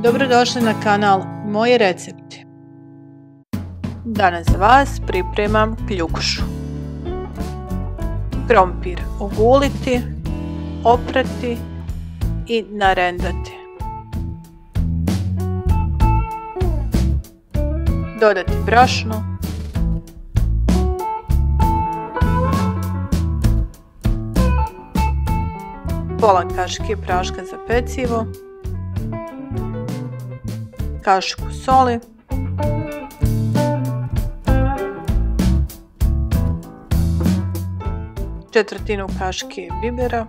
Dobrodošli na kanal Moji recepti. Danas za vas pripremam kljukušu. Krompir oguliti, oprati i narendati. Dodati brašno, pola kašike praška za pecivo, kašiku soli, četvrtinu kašike bibera,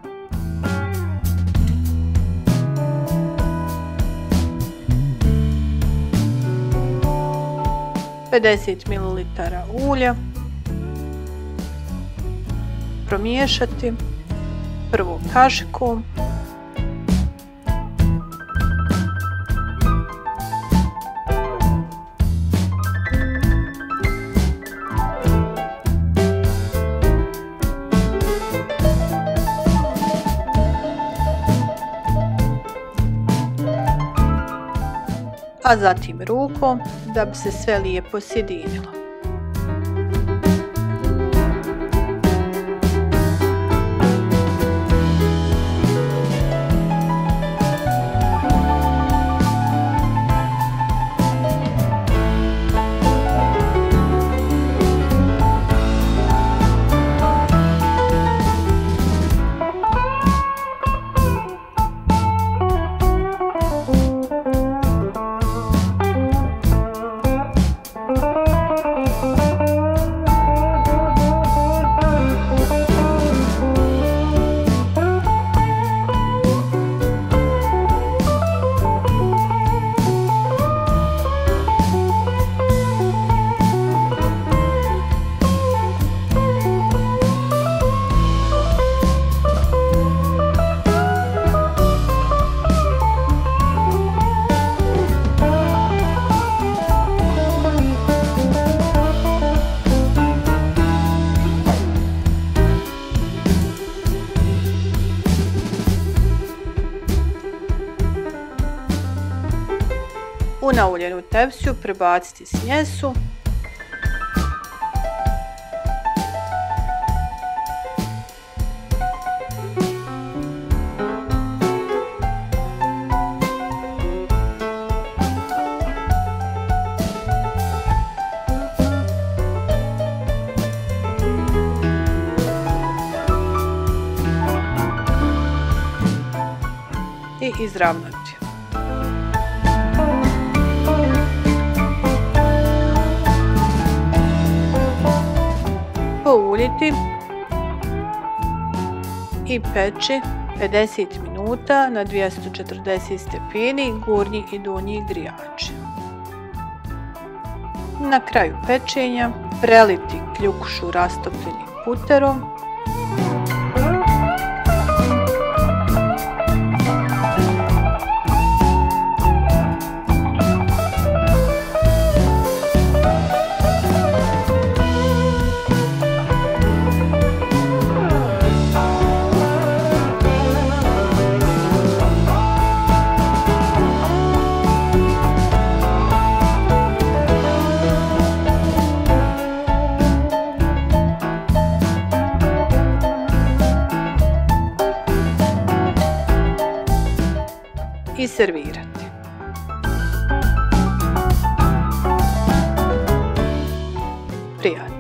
pedeset mililitara ulja, promiješati prvo kašiku, a zatim rukom da bi se sve lijepo sjedinilo. U nauljenu tepsiju prebaciti smjesu i izravnati. Pouljiti i peći 50 minuta na 240 stepeni, gornji i donji grijači. Na kraju pečenja preliti kljukušu rastopljenim puterom, i servirati. Prijatno!